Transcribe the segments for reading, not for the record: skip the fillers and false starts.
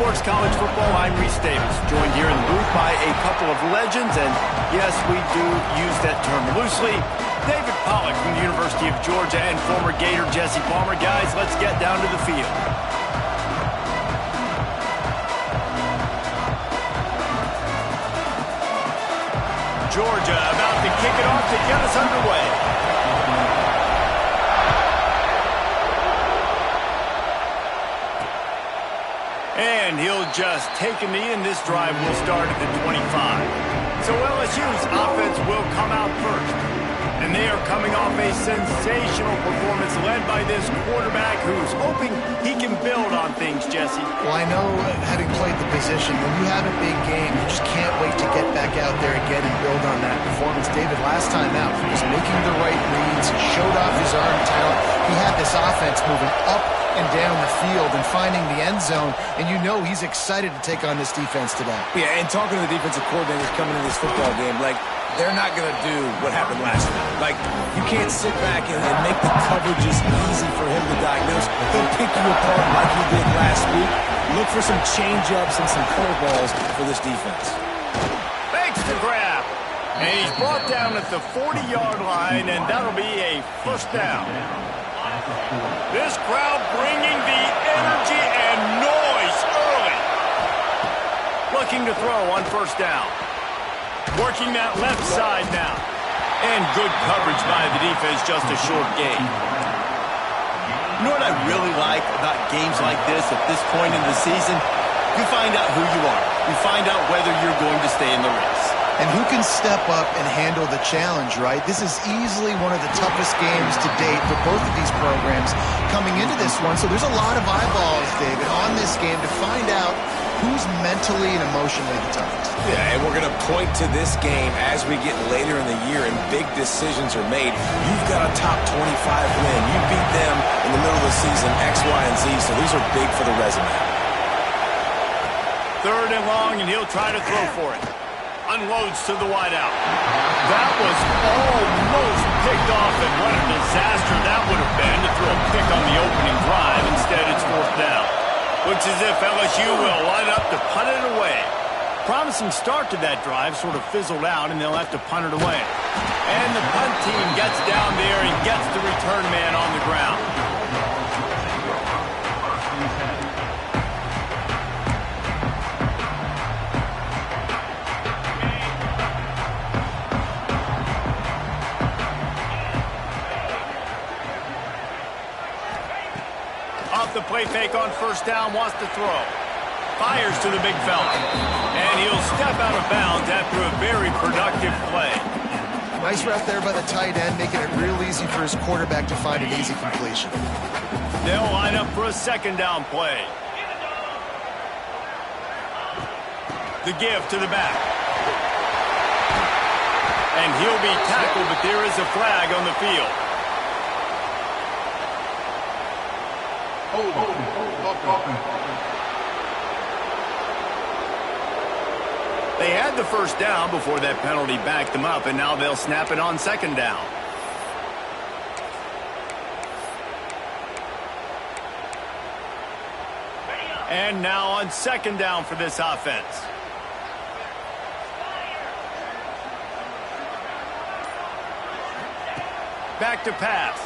Sports College Football. I'm Reese Davis, joined here in the booth by a couple of legends, and yes, we do use that term loosely. David Pollack from the University of Georgia and former Gator Jesse Palmer. Guys, let's get down to the field. Georgia about to kick it off to get us underway. And he'll just take a knee, and this drive will start at the 25. So LSU's offense will come out first. And they are coming off a sensational performance led by this quarterback who's hoping he can build on things, Jesse. Well, I know, having played the position, when you have a big game, you just can't wait to get back out there again and build on that performance. David, last time out, he was making the right reads. He showed off his arm talent. He had this offense moving up and down the field and finding the end zone, and you know he's excited to take on this defense today. Yeah, and talking to the defensive coordinators coming into this football game, like, they're not going to do what happened last week. Like, you can't sit back and make the coverages easy for him to diagnose. He'll pick you apart like he did last week. Look for some change-ups and some curveballs for this defense. Thanks to grab. And he's brought down at the 40-yard line, and that'll be a first down. This crowd bringing the energy and noise early. Looking to throw on first down. Working that left side now. And good coverage by the defense, just a short gain. You know what I really like about games like this at this point in the season? You find out who you are. You find out whether you're going to stay in the race. And who can step up and handle the challenge, right? This is easily one of the toughest games to date for both of these programs coming into this one. So there's a lot of eyeballs, David, on this game to find out who's mentally and emotionally the toughest. Yeah, and we're going to point to this game as we get later in the year and big decisions are made. You've got a top 25 win. You beat them in the middle of the season, X, Y, and Z, so these are big for the resume. Third and long, and he'll try to throw for it. Unloads to the wideout. That was almost picked off, and what a disaster that would have been to throw a pick on the opening drive. Instead, it's fourth down. Looks as if LSU will line up to punt it away. Promising start to that drive sort of fizzled out, and they'll have to punt it away. And the punt team gets down there and gets the return man on the ground. Off the play fake on first down, wants to throw. Fires to the big fella. And he'll step out of bounds after a very productive play. Nice route there by the tight end, making it real easy for his quarterback to find an easy completion. They'll line up for a second down play. The give to the back. And he'll be tackled, but there is a flag on the field. They had the first down before that penalty backed them up, and now they'll snap it on second down. And now on second down for this offense. Back to pass.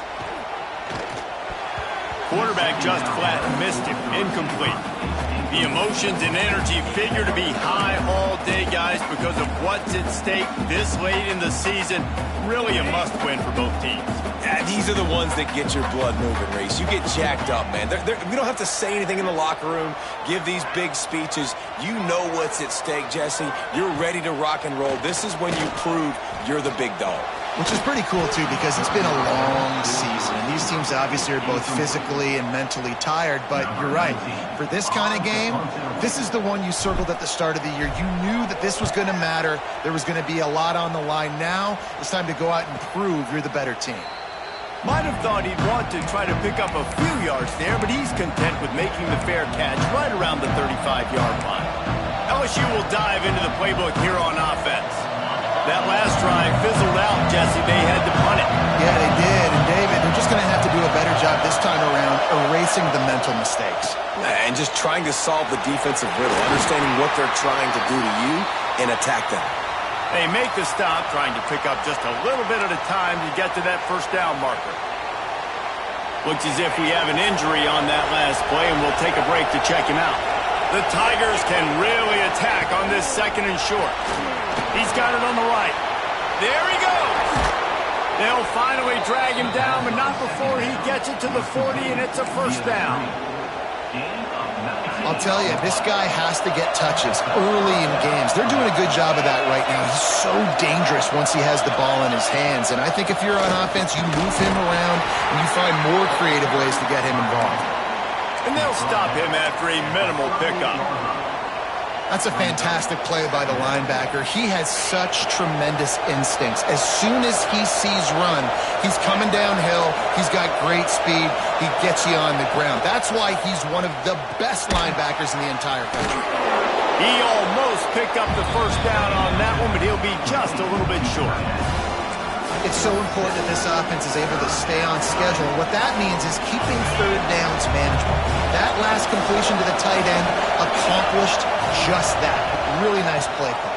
Quarterback just flat missed him. Incomplete. The emotions and energy figure to be high all day, guys, because of what's at stake this late in the season. Really a must-win for both teams. Yeah, these are the ones that get your blood moving, Reese. You get jacked up, man. We don't have to say anything in the locker room, give these big speeches. You know what's at stake, Jesse. You're ready to rock and roll. This is when you prove you're the big dog. Which is pretty cool, too, because it's been a long season. And these teams obviously are both physically and mentally tired, but you're right. For this kind of game, this is the one you circled at the start of the year. You knew that this was going to matter. There was going to be a lot on the line. Now it's time to go out and prove you're the better team. Might have thought he'd want to try to pick up a few yards there, but he's content with making the fair catch right around the 35-yard line. LSU will dive into the playbook here on offense. That last drive fizzled out, Jesse. They had to punt it. Yeah, they did. And David, they're just going to have to do a better job this time around erasing the mental mistakes. And just trying to solve the defensive riddle, understanding what they're trying to do to you and attack them. They make the stop, trying to pick up just a little bit at a time to get to that first down marker. Looks as if we have an injury on that last play, and we'll take a break to check him out. The Tigers can really attack on this second and short. He's got it on the right. There he goes. They'll finally drag him down, but not before he gets it to the 40, and it's a first down. I'll tell you, this guy has to get touches early in games. They're doing a good job of that right now. He's so dangerous once he has the ball in his hands. And I think if you're on offense, you move him around and you find more creative ways to get him involved. And they'll stop him after a minimal pickup. That's a fantastic play by the linebacker. He has such tremendous instincts. As soon as he sees run, he's coming downhill. He's got great speed. He gets you on the ground. That's why he's one of the best linebackers in the entire country. He almost picked up the first down on that one, but he'll be just a little bit short. It's so important that this offense is able to stay on schedule. And what that means is keeping third downs manageable. That last completion to the tight end accomplished just that. Really nice play call.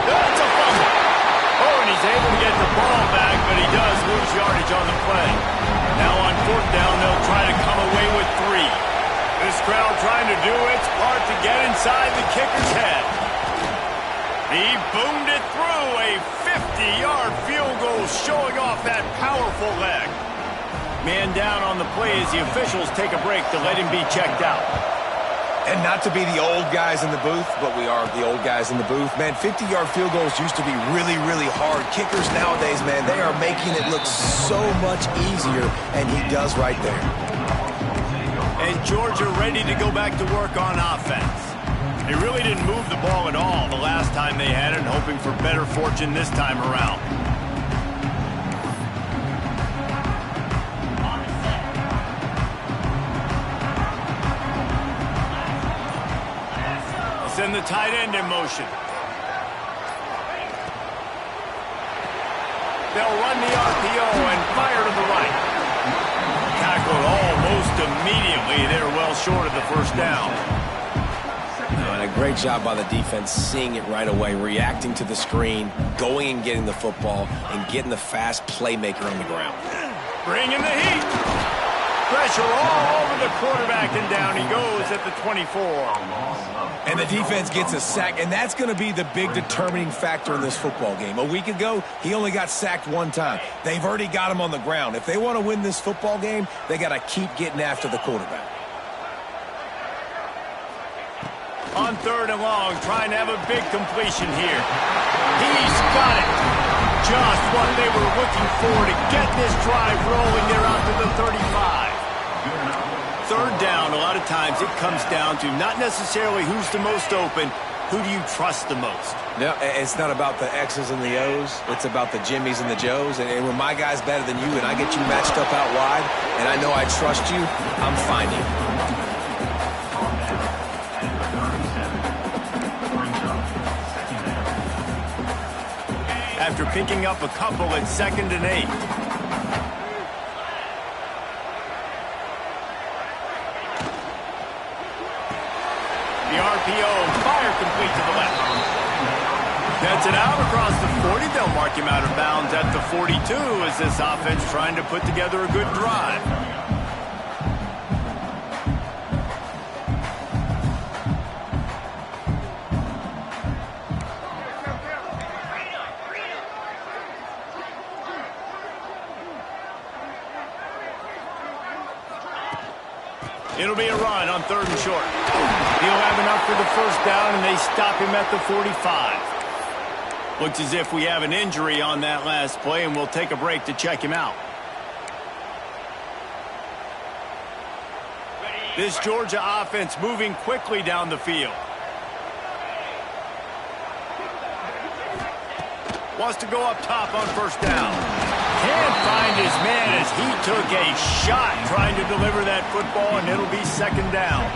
That's a fumble. Oh, and he's able to get the ball back, but he does lose yardage on the play. Now on fourth down, they'll try to come away with 3. This crowd trying to do its part to get inside the kicker's head. He boomed it through, a 50-yard field goal showing off that powerful leg. Man down on the play as the officials take a break to let him be checked out. And not to be the old guys in the booth, but we are the old guys in the booth. Man, 50-yard field goals used to be really, really hard. Kickers nowadays, man, they are making it look so much easier, and he does right there. And Georgia ready to go back to work on offense. They really didn't move the ball at all the last time they had it, hoping for better fortune this time around. Send the tight end in motion. They'll run the RPO and fire to the right. Tackled almost immediately. They're well short of the first down. And a great job by the defense seeing it right away, reacting to the screen, going and getting the football, and getting the fast playmaker on the ground. Bringing the heat. Pressure all over the quarterback, and down he goes at the 24. And the defense gets a sack, and that's going to be the big determining factor in this football game. A week ago, he only got sacked 1 time. They've already got him on the ground. If they want to win this football game, they got to keep getting after the quarterback. On 3rd and long, trying to have a big completion here. He's got it. Just what they were looking for to get this drive rolling. They're out to the 35. 3rd down, a lot of times it comes down to not necessarily who's the most open, who do you trust the most? No, it's not about the X's and the O's. It's about the Jimmies and the Joes. And when my guy's better than you and I get you matched up out wide and I know I trust you, I'm finding. After picking up a couple at 2nd and 8. The RPO, fire complete to the left. That's it out across the 40. They'll mark him out of bounds at the 42 as this offense trying to put together a good drive. It'll be a run on 3rd and short. He'll have enough for the first down, and they stop him at the 45. Looks as if we have an injury on that last play, and we'll take a break to check him out. This Georgia offense moving quickly down the field. Wants to go up top on 1st down. Can't find his man as he took a shot trying to deliver that football, and it'll be 2nd down.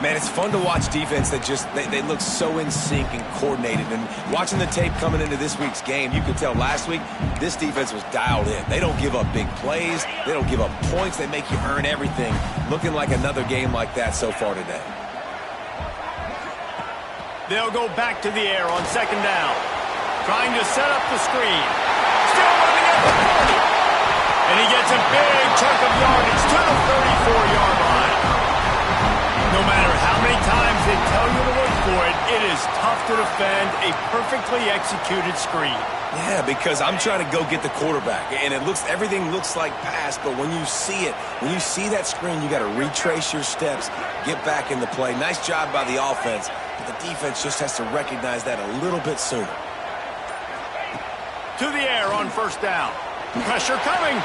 Man, it's fun to watch defense that just, they look so in sync and coordinated. And watching the tape coming into this week's game, you could tell last week this defense was dialed in. They don't give up big plays. They don't give up points. They make you earn everything. Looking like another game like that so far today. They'll go back to the air on second down. Trying to set up the screen. Still running at the 40. And he gets a big chunk of yardage to the 34-yard line. No matter how many times they tell you to look for it, it is tough to defend a perfectly executed screen. Yeah, because I'm trying to go get the quarterback, and everything looks like pass, but when you see it, when you see that screen, you got to retrace your steps, get back in the play. Nice job by the offense, but the defense just has to recognize that a little bit sooner. To the air on first down. Pressure coming.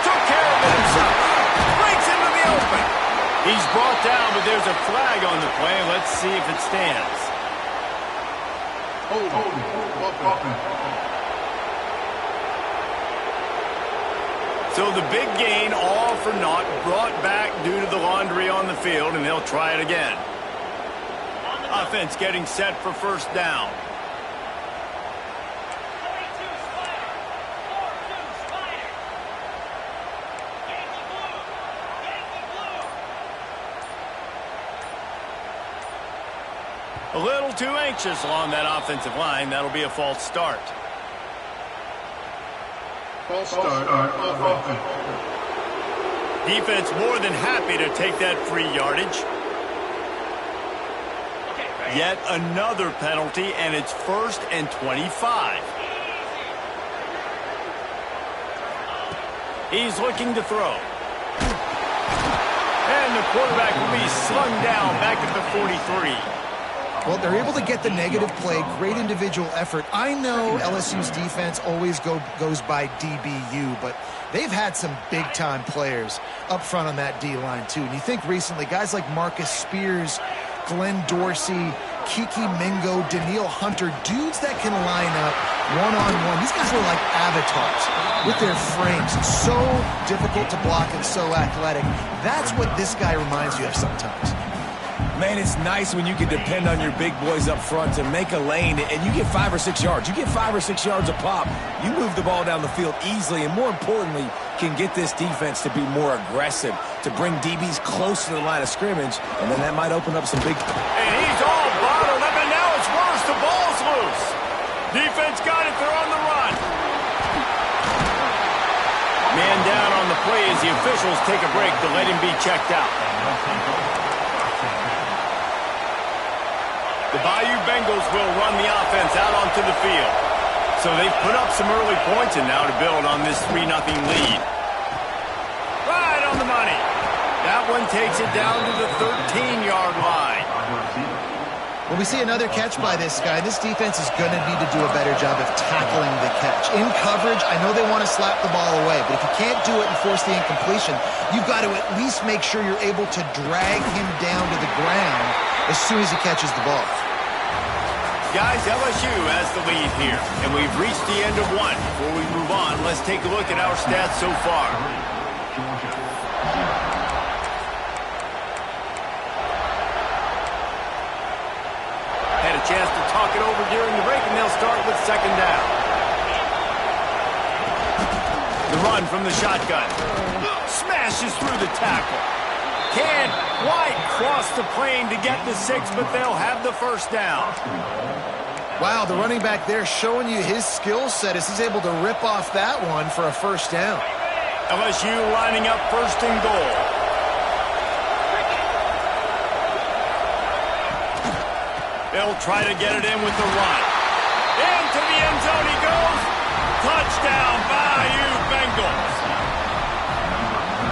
Took care of it himself. Breaks into the open. He's brought down, but there's a flag on the play. Let's see if it stands. So the big gain, all for naught, brought back due to the laundry on the field, and they'll try it again. Offense getting set for first down. A little too anxious along that offensive line. That'll be a false start. False start on offense. Defense more than happy to take that free yardage. Yet another penalty, and it's 1st and 25. He's looking to throw. And the quarterback will be slung down back at the 43. Well, they're able to get the negative play, great individual effort. I know LSU's defense always goes by DBU, but they've had some big-time players up front on that D-line, too. And you think recently, guys like Marcus Spears, Glenn Dorsey, Kiki Mingo, Daniil Hunter, dudes that can line up one-on-one. These guys are like avatars with their frames. So difficult to block and so athletic. That's what this guy reminds you of sometimes. Man, it's nice when you can depend on your big boys up front to make a lane, and you get 5 or 6 yards. You get 5 or 6 yards a pop. You move the ball down the field easily, and more importantly, can get this defense to be more aggressive, to bring DBs close to the line of scrimmage, and then that might open up some big... And he's all bottled up, and now it's worse. The ball's loose. Defense got it. They're on the run. Man down on the play as the officials take a break to let him be checked out. The Bayou Bengals will run the offense out onto the field. So they've put up some early points and now to build on this 3-0 lead. Right on the money. That one takes it down to the 13-yard line. Well, we see another catch by this guy. This defense is going to need to do a better job of tackling the catch. In coverage, I know they want to slap the ball away, but if you can't do it and force the incompletion, you've got to at least make sure you're able to drag him down to the ground as soon as he catches the ball. Guys, LSU has the lead here, and we've reached the end of one. Before we move on, let's take a look at our stats so far. Had a chance to talk it over during the break, and they'll start with second down. The run from the shotgun. Smashes through the tackle. Can't quite cross the plane to get the 6, but they'll have the first down. Wow, the running back there showing you his skill set as he's able to rip off that one for a first down. LSU lining up first and goal. They'll try to get it in with the run. Into the end zone he goes. Touchdown, Bayou Bengals.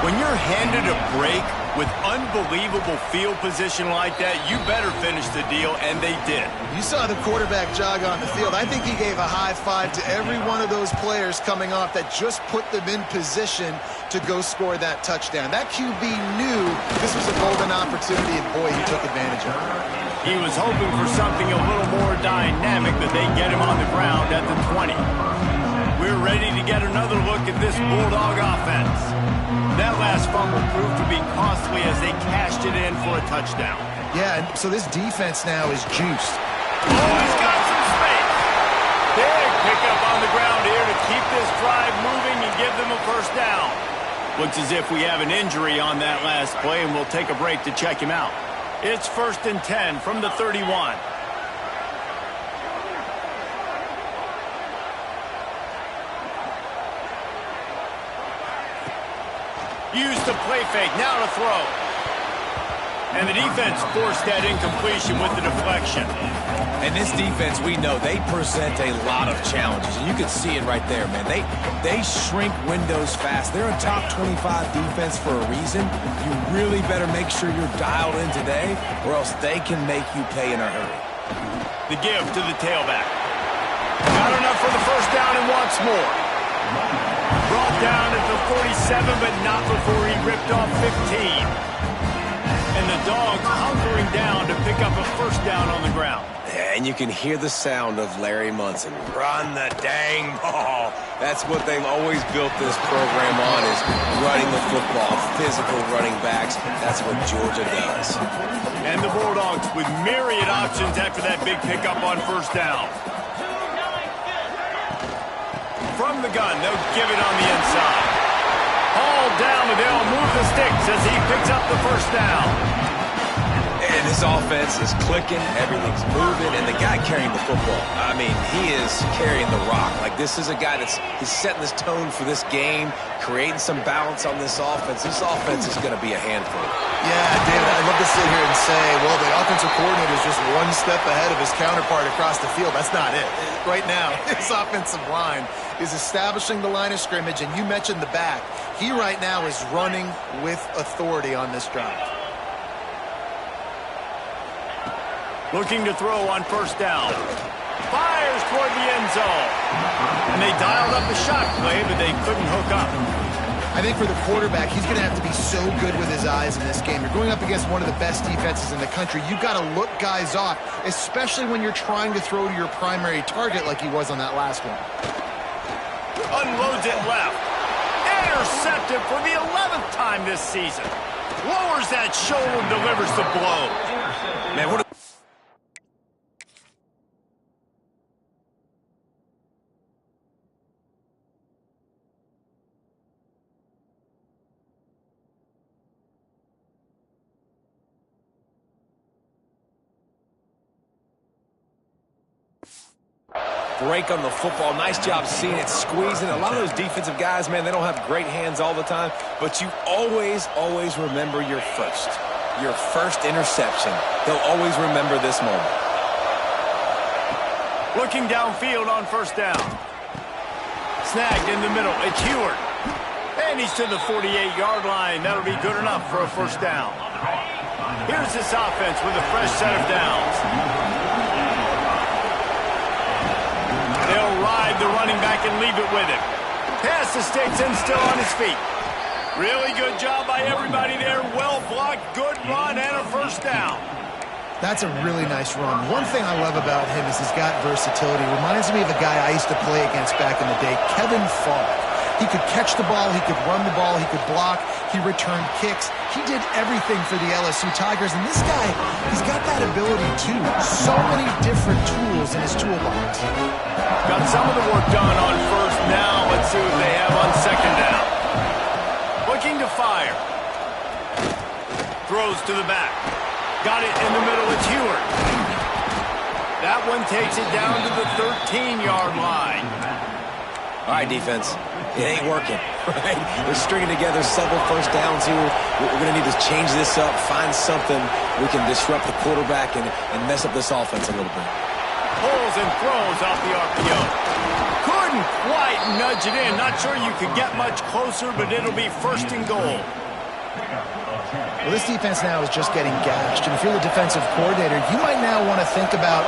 When you're handed a break with unbelievable field position like that, you better finish the deal, and they did. You saw the quarterback jog on the field. I think he gave a high five to every one of those players coming off that just put them in position to go score that touchdown. That QB knew this was a golden opportunity, and boy, he took advantage of it. He was hoping for something a little more dynamic, that they get him on the ground at the 20. We're ready to get another look at this Bulldog offense. That last fumble proved to be costly as they cashed it in for a touchdown. Yeah, and so this defense now is juiced. Oh, he's got some space. Big pickup on the ground here to keep this drive moving and give them a first down. Looks as if we have an injury on that last play, and we'll take a break to check him out. It's 1st and 10 from the 31. Use the play fake, now to throw. And the defense forced that incompletion with the deflection. And this defense, we know, they present a lot of challenges. And you can see it right there, man. They shrink windows fast. They're a top 25 defense for a reason. You really better make sure you're dialed in today, or else they can make you pay in a hurry. The give to the tailback. Not enough for the first down and wants more. Brought down at the 47, but not before he ripped off 15. And the Dogs hunkering down to pick up a first down on the ground. And you can hear the sound of Larry Munson. Run the dang ball. That's what they've always built this program on, is running the football, physical running backs. That's what Georgia does. And the Bulldogs with myriad options after that big pickup on first down. From the gun, they'll give it on the inside. Hauled down, but they'll move the sticks as he picks up the first down. And this offense is clicking, everything's moving, and the guy carrying the football, I mean, he is carrying the rock. Like, this is a guy he's setting this tone for this game, creating some balance on this offense. This offense is going to be a handful. Yeah, David, I'd love to sit here and say, well, the offensive coordinator is just one step ahead of his counterpart across the field. That's not it. Right now, his offensive line is establishing the line of scrimmage, and you mentioned the back. He right now is running with authority on this drive. Looking to throw on first down. Fires toward the end zone. And they dialed up the shot play, but they couldn't hook up. I think for the quarterback, he's going to have to be so good with his eyes in this game. You're going up against one of the best defenses in the country. You've got to look guys off, especially when you're trying to throw to your primary target like he was on that last one. Unloads it left. Intercepted for the 11th time this season. Lowers that shoulder and delivers the blow. Man, what a break on the football. Nice job seeing it, squeezing. A lot of those defensive guys, man, they don't have great hands all the time, but you always remember your first interception. They'll always remember this moment. Looking downfield on first down. Snagged in the middle. It's Heward. And he's to the 48-yard line. That'll be good enough for a first down. Here's this offense with a fresh set of downs. They'll ride the running back and leave it with him. Pass the stakes and still on his feet. Really good job by everybody there. Well blocked, good run, and a first down. That's a really nice run. One thing I love about him is he's got versatility. Reminds me of a guy I used to play against back in the day, Kevin Falk. He could catch the ball, he could run the ball, he could block, he returned kicks. He did everything for the LSU Tigers, and this guy, he's got that ability too. So many different tools in his toolbox. Got some of the work done on first. Now let's see what they have on second down. Looking to fire. Throws to the back. Got it in the middle. It's Heward. That one takes it down to the 13-yard line. All right, defense. It ain't working, right? We're stringing together several first downs here. We're going to need to change this up, find something we can disrupt the quarterback and mess up this offense a little bit. Pulls and throws off the RPO. Couldn't quite nudge it in. Not sure you could get much closer, but it'll be first and goal. Well, this defense now is just getting gashed. And if you're the defensive coordinator, you might now want to think about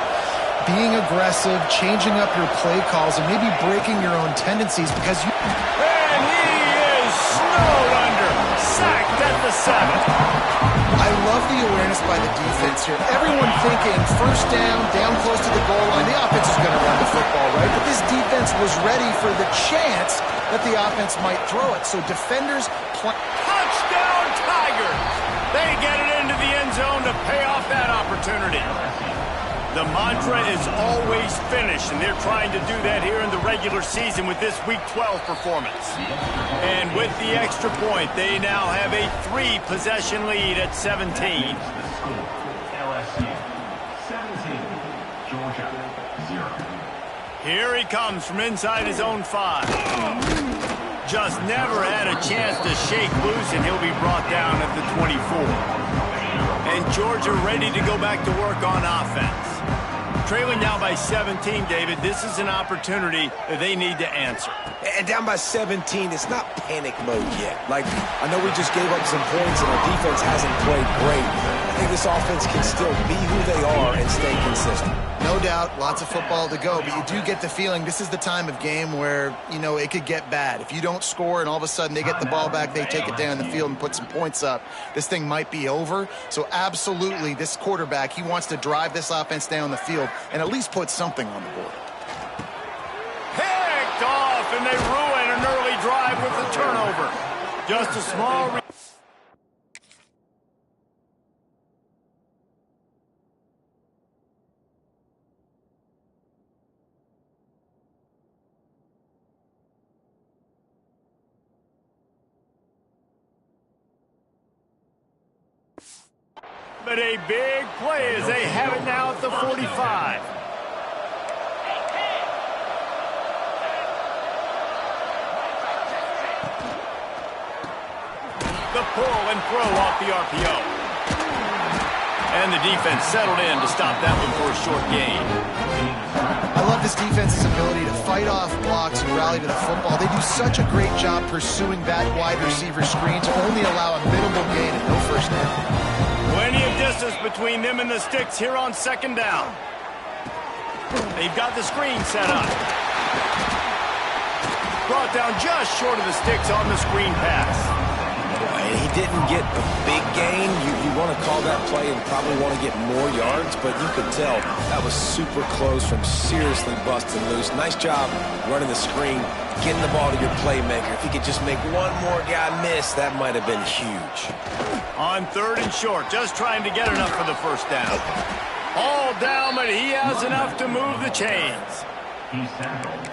being aggressive, changing up your play calls, and maybe breaking your own tendencies because you... And he is snowed under. Sacked at the 7. I love the awareness by the defense here. Everyone thinking first down, down close to the goal line. The offense is going to run the football, right? But this defense was ready for the chance that the offense might throw it. So defenders... Touchdown, Tigers! They get it into the end zone to pay off that opportunity. The mantra is always finish, and they're trying to do that here in the regular season with this Week 12 performance. And with the extra point, they now have a 3-possession lead at 17. LSU 17, Georgia 0. Here he comes from inside his own 5. Just never had a chance to shake loose, and he'll be brought down at the 24. And Georgia ready to go back to work on offense. Trailing down by 17, David, this is an opportunity that they need to answer. And down by 17, it's not panic mode yet. Like, I know we just gave up some points and our defense hasn't played great. I think this offense can still be who they are and stay consistent. No doubt, lots of football to go, but you do get the feeling this is the time of game where, you know, it could get bad. If you don't score and all of a sudden they get the ball back, they take it down the field and put some points up, this thing might be over. So absolutely, this quarterback, he wants to drive this offense down the field and at least put something on the board. Picked off, and they ruin an early drive with the turnover. Just a small... But a big play as they have it now at the 45. The pull and throw off the RPO. And the defense settled in to stop that one for a short gain. I love this defense's ability to fight off blocks and rally to the football. They do such a great job pursuing that wide receiver screen to only allow a minimal gain and no first down. Plenty of distance between them and the sticks here on second down. They've got the screen set up. Brought down just short of the sticks on the screen pass. And he didn't get a big gain. You want to call that play and probably want to get more yards, but you could tell that was super close from seriously busting loose. Nice job running the screen, getting the ball to your playmaker. If he could just make one more guy miss, that might have been huge. On 3rd and short, just trying to get enough for the first down. All down, but he has enough to move the chains.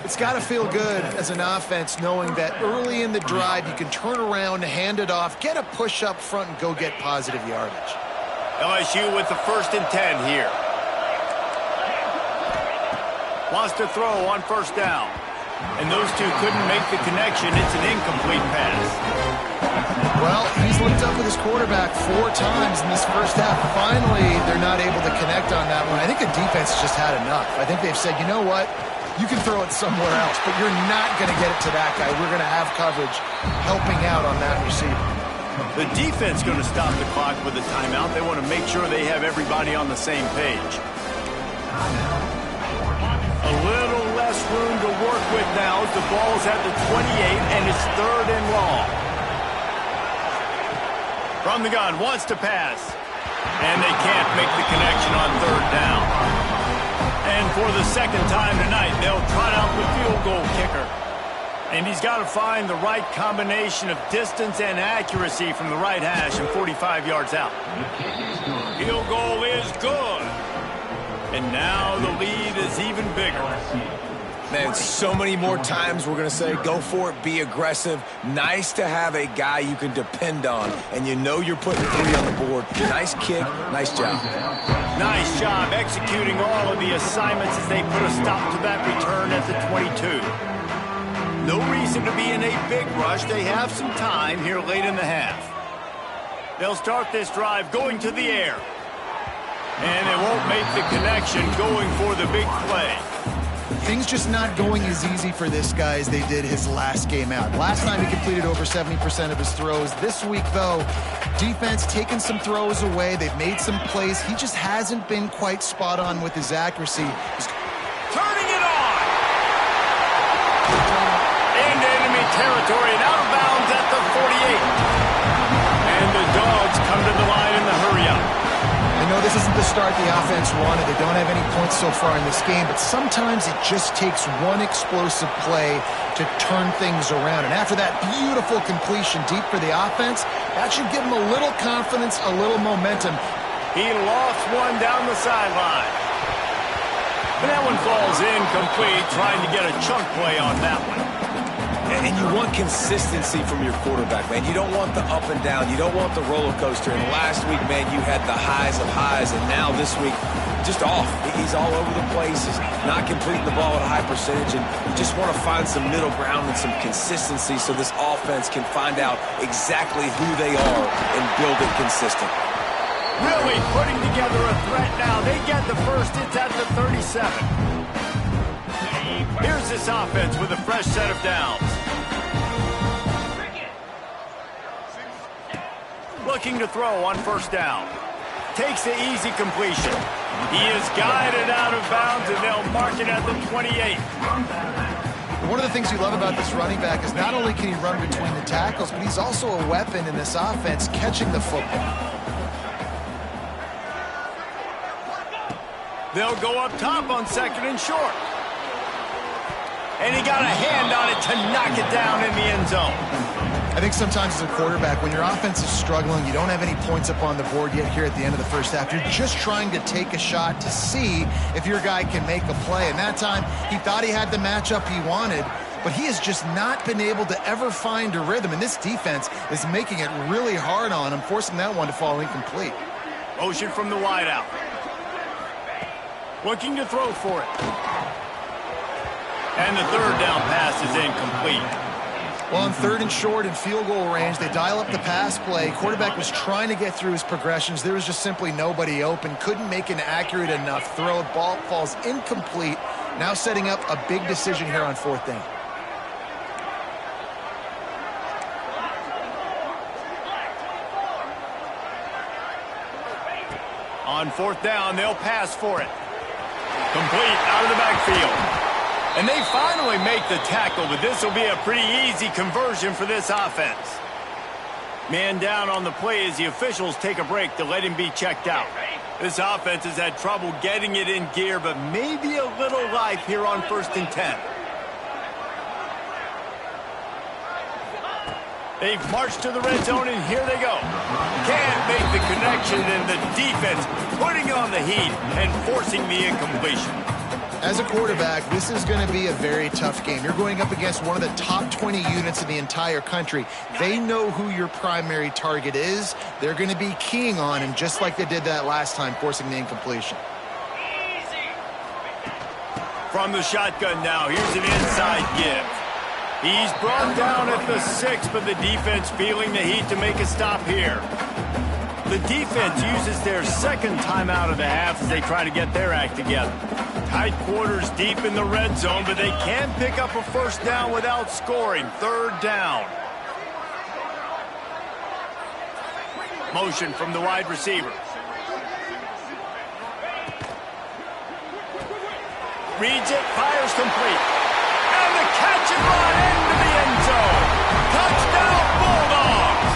It's got to feel good as an offense knowing that early in the drive you can turn around, hand it off, get a push up front, and go get positive yardage. LSU with the 1st and 10 here. Wants to throw on 1st down. And those two couldn't make the connection. It's an incomplete pass. Well, he's linked up with his quarterback 4 times in this first half. Finally, they're not able to connect on that one. I think the defense just had enough. I think they've said, you know what? You can throw it somewhere else, but you're not going to get it to that guy. We're going to have coverage helping out on that receiver. The defense going to stop the clock with a timeout. They want to make sure they have everybody on the same page. A little less room to work with now as the ball's at the 28 and it's 3rd and long. From the gun, wants to pass. And they can't make the connection on 3rd down. And for the second time tonight, they'll trot out the field goal kicker. And he's got to find the right combination of distance and accuracy from the right hash and 45 yards out. Field goal is good. And now the lead is even bigger. Man, so many more times we're going to say, go for it, be aggressive. Nice to have a guy you can depend on, and you know you're putting 3 on the board. Nice kick, nice job. Nice job executing all of the assignments as they put a stop to that return at the 22. No reason to be in a big rush. They have some time here late in the half. They'll start this drive going to the air. And they won't make the connection going for the big play. Things just not going as easy for this guy as they did his last game out. Last time he completed over 70% of his throws. This week, though, defense taking some throws away. They've made some plays. He just hasn't been quite spot on with his accuracy. Turning it on! Into enemy territory and out of bounds at the 48. And the come to the line in the hurry-up. I know this isn't the start the offense wanted. They don't have any points so far in this game, but sometimes it just takes one explosive play to turn things around. And after that beautiful completion deep for the offense, that should give them a little confidence, a little momentum. He lost one down the sideline. And that one falls incomplete, trying to get a chunk play on that one. And you want consistency from your quarterback, man. You don't want the up and down. You don't want the roller coaster. And last week, man, you had the highs of highs. And now this week, just off. He's all over the place. He's not completing the ball at a high percentage. And you just want to find some middle ground and some consistency so this offense can find out exactly who they are and build it consistent. Really putting together a threat now. They get the first. It's at the 37. Here's this offense with a fresh set of downs. Looking to throw on first down. Takes the easy completion. He is guided out of bounds, and they'll mark it at the 28. One of the things you love about this running back is not only can he run between the tackles, but he's also a weapon in this offense catching the football. They'll go up top on second and short. And he got a hand on it to knock it down in the end zone. I think sometimes as a quarterback, when your offense is struggling, you don't have any points up on the board yet here at the end of the first half. You're just trying to take a shot to see if your guy can make a play. And that time, he thought he had the matchup he wanted, but he has just not been able to ever find a rhythm. And this defense is making it really hard on him, forcing that one to fall incomplete. Motion from the wideout. Looking to throw for it. And the third down pass is incomplete. Well, on third and short and field goal range, they dial up the pass play. Quarterback was trying to get through his progressions. There was just simply nobody open. Couldn't make an accurate enough throw. Ball falls incomplete. Now setting up a big decision here on fourth down. On fourth down, they'll pass for it. Complete out of the backfield. And they finally make the tackle, but this will be a pretty easy conversion for this offense. Man down on the play as the officials take a break to let him be checked out. This offense has had trouble getting it in gear, but maybe a little life here on 1st and 10. They've marched to the red zone, and here they go. Can't make the connection, and the defense putting on the heat and forcing the incompletion. As a quarterback, this is going to be a very tough game. You're going up against one of the top 20 units in the entire country. They know who your primary target is. They're going to be keying on him, just like they did that last time, forcing the incompletion. From the shotgun now, here's an inside give. He's brought down at the 6, but the defense feeling the heat to make a stop here. The defense uses their second timeout of the half as they try to get their act together. Tight quarters deep in the red zone, but they can pick up a first down without scoring. Third down. Motion from the wide receiver. Reads it, fires complete. And the catch and run into the end zone. Touchdown, Bulldogs!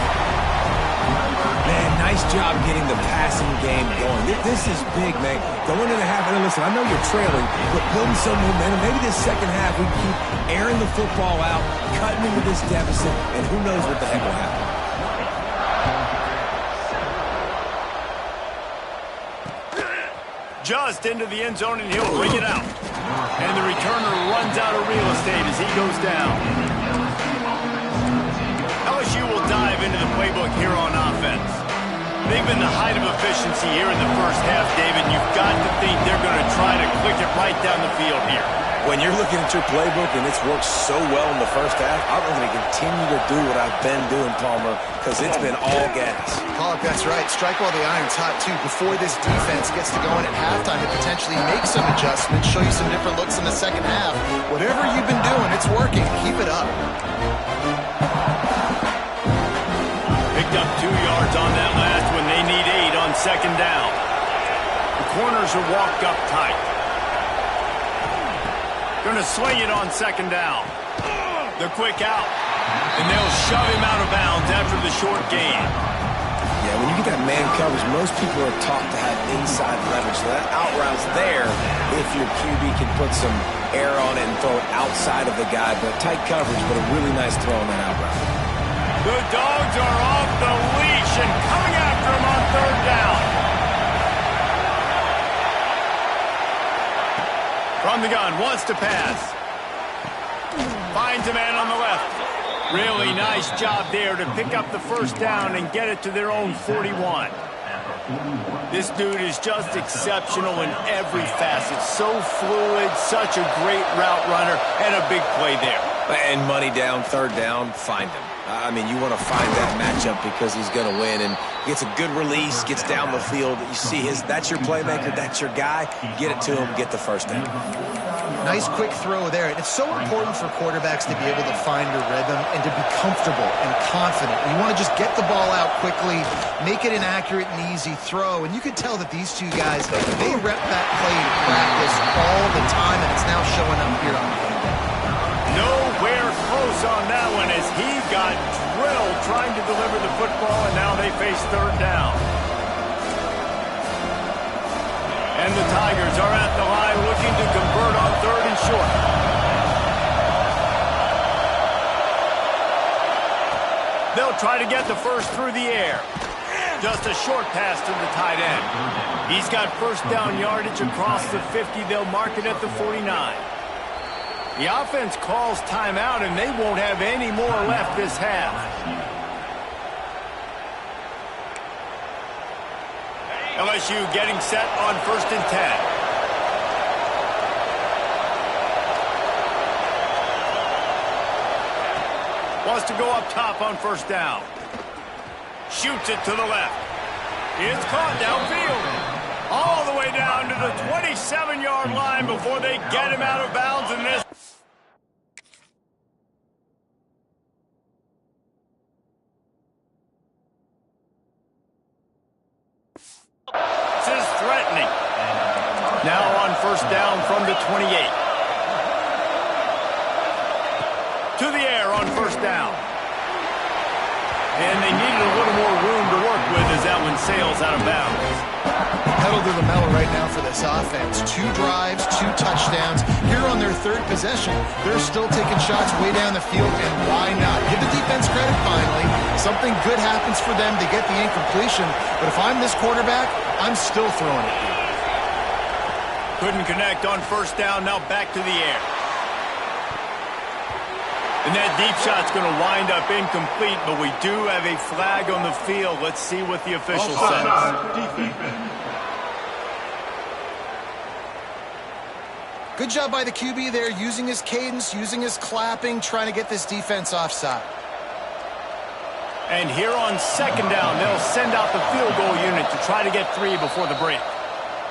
Man, nice job getting the passing game going. This is big, man. Going into half, and listen, I know you're trailing, but building some momentum. Maybe this second half we keep airing the football out, cutting into this deficit, and who knows what the heck will happen. Just into the end zone, and he'll bring it out. And the returner runs out of real estate as he goes down. LSU will dive into the playbook here on offense. They've been the height of efficiency here in the first half, David. You've got to think they're going to try to click it right down the field here. When you're looking at your playbook and it's worked so well in the first half, I'm going to continue to do what I've been doing, Palmer, because it's been all gas. Pollock, that's right. Strike while the iron's hot, too. Before this defense gets to going at halftime, to potentially make some adjustments, show you some different looks in the second half. Whatever you've been doing, it's working. Keep it up. Picked up 2 yards on that last one. They need 8 on second down. The corners are walked up tight. Going to sling it on second down. The quick out. And they'll shove him out of bounds after the short gain. Yeah, when you get that man coverage, most people are taught to have inside leverage. So that out route's there if your QB can put some air on it and throw it outside of the guy. But tight coverage, but a really nice throw on that out route. The Dogs are off the leash and coming after him on third down. From the gun, wants to pass. Finds a man on the left. Really nice job there to pick up the first down and get it to their own 41. This dude is just exceptional in every facet. So fluid, such a great route runner, and a big play there. And money down, third down, find him. I mean, you want to find that matchup because he's going to win. And gets a good release, gets down the field. You see that's your playmaker, that's your guy. Get it to him, get the first down. Nice quick throw there. And it's so important for quarterbacks to be able to find a rhythm and to be comfortable and confident. You want to just get the ball out quickly, make it an accurate and easy throw. And you can tell that these two guys, they rep that play in practice all the time, and it's now showing up here on the field. Nowhere close on that one as he got drilled trying to deliver the football, and now they face third down. And the Tigers are at the line looking to convert on third and short. They'll try to get the first through the air. Just a short pass to the tight end. He's got first down yardage across the 50. They'll mark it at the 49. The offense calls timeout, and they won't have any more left this half. LSU getting set on 1st and 10. Wants to go up top on first down. Shoots it to the left. It's caught downfield. All the way down to the 27-yard line before they get him out of bounds in this. This is threatening. Now on first down from the 28. To the air on first down. And they needed a little more room to work with as that one sails out of bounds. Pedal to the metal right now for this offense. 2 drives, 2 touchdowns. Here on their third possession, they're still taking shots way down the field, and why not? Give the defense credit finally. Something good happens for them. They get the incompletion. But if I'm this quarterback, I'm still throwing it. Couldn't connect on first down. Now back to the air. And that deep shot's going to wind up incomplete, but we do have a flag on the field. Let's see what the official says. Good job by the QB there, using his cadence, using his clapping, trying to get this defense offside. And here on second down, they'll send out the field goal unit to try to get 3 before the break.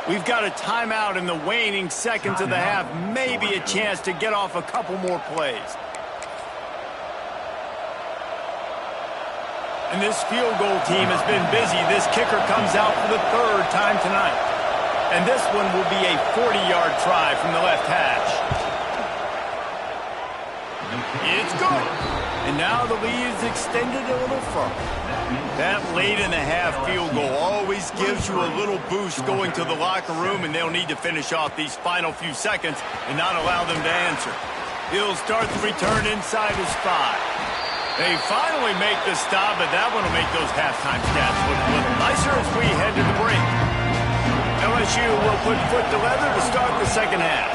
We've got a timeout in the waning seconds of the half, maybe a chance to get off a couple more plays. And this field goal team has been busy. This kicker comes out for the 3rd time tonight. And this one will be a 40-yard try from the left hash. It's good. And now the lead is extended a little further. That late in the half field goal always gives you a little boost going to the locker room, and they'll need to finish off these final few seconds and not allow them to answer. He'll start the return inside his 5. They finally make the stop, but that one will make those halftime stats look a little nicer as we head to the break. LSU will put foot to leather to start the second half.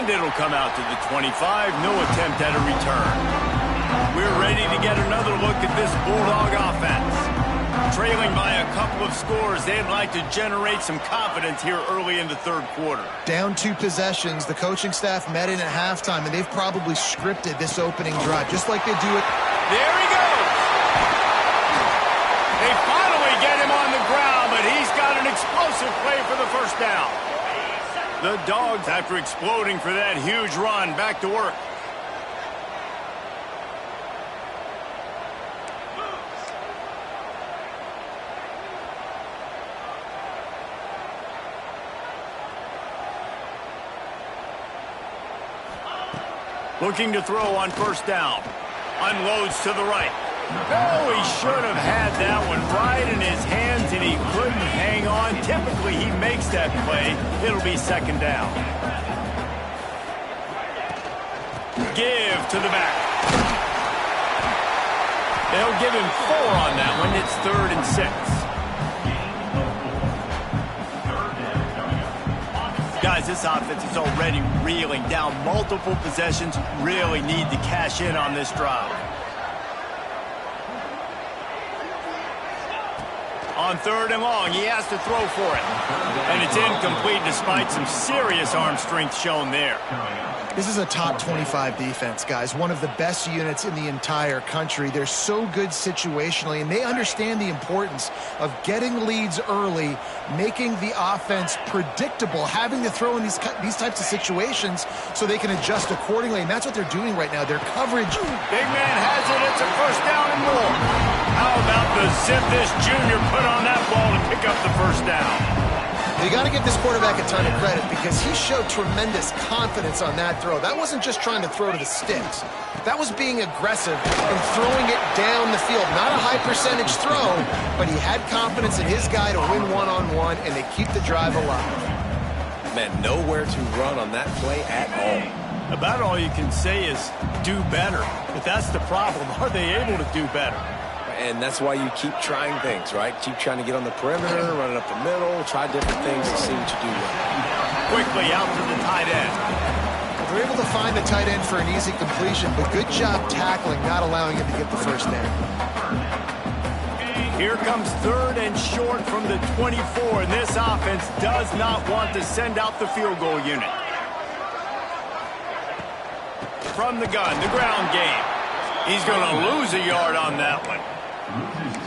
And it'll come out to the 25. No attempt at a return. We're ready to get another look at this Bulldog offense. Trailing by a couple of scores, they'd like to generate some confidence here early in the third quarter. Down 2 possessions, the coaching staff met in at halftime, and they've probably scripted this opening drive, just like they do it. There he goes! They finally get him on the ground, but he's got an explosive play for the first down. The Dogs, after exploding for that huge run, back to work. Looking to throw on first down. Unloads to the right. Oh, he should have had that one right in his hands, and he couldn't hang on. Typically, he makes that play. It'll be second down. Give to the back. They'll give him 4 on that one. It's 3rd and 6. Guys, this offense is already reeling down multiple possessions. Really need to cash in on this drive. On 3rd and long, he has to throw for it. And it's incomplete despite some serious arm strength shown there. This is a top 25 defense, guys. One of the best units in the entire country. They're so good situationally, and they understand the importance of getting leads early, making the offense predictable, having to throw in these types of situations so they can adjust accordingly, and that's what they're doing right now. Their coverage. Big man has it. It's a first down and more. How about the zip this junior put on that ball to pick up the first down? You got to give this quarterback a ton of credit because he showed tremendous confidence on that throw. That wasn't just trying to throw to the sticks. That was being aggressive and throwing it down the field. Not a high percentage throw, but he had confidence in his guy to win one-on-one, and they keep the drive alive. Man, nowhere to run on that play at all. About all you can say is do better. But that's the problem. Are they able to do better? And that's why you keep trying things, right? Keep trying to get on the perimeter, run it up the middle, try different things to see what you do well. Quickly out to the tight end. They're able to find the tight end for an easy completion, but good job tackling, not allowing him to get the first down. Here comes 3rd and short from the 24, and this offense does not want to send out the field goal unit. From the gun, the ground game. He's going to lose a yard on that one.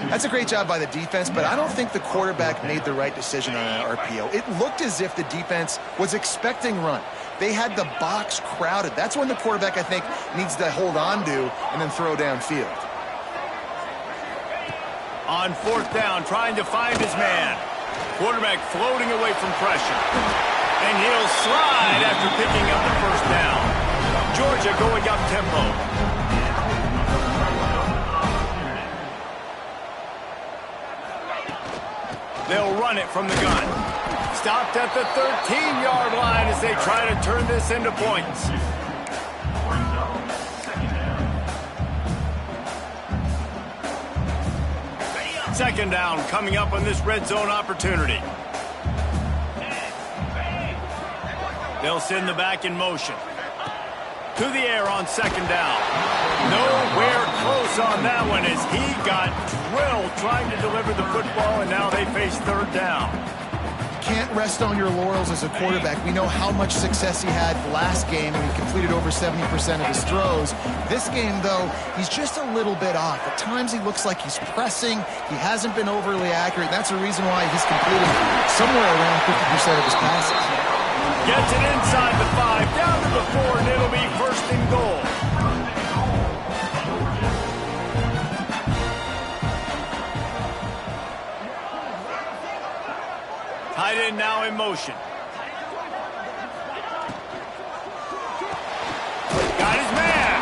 That's a great job by the defense, but I don't think the quarterback made the right decision on that RPO. It looked as if the defense was expecting run. They had the box crowded. That's when the quarterback, I think, needs to hold on to and then throw downfield. On 4th down, trying to find his man. Quarterback floating away from pressure. And he'll slide after picking up the first down. Georgia going up tempo. They'll run it from the gun. Stopped at the 13-yard line as they try to turn this into points. Second down coming up on this red zone opportunity. They'll send the back in motion. To the air on second down. Nowhere close on that one as he got drilled trying to deliver the football, and now they face 3rd down. Can't rest on your laurels as a quarterback. We know how much success he had last game, and he completed over 70% of his throws. This game, though, he's just a little bit off. At times he looks like he's pressing. He hasn't been overly accurate. That's the reason why he's completing somewhere around 50% of his passes. Gets it inside the 5, down to the 4, and it'll be 1st and goal. Tight end now in motion. Got his man.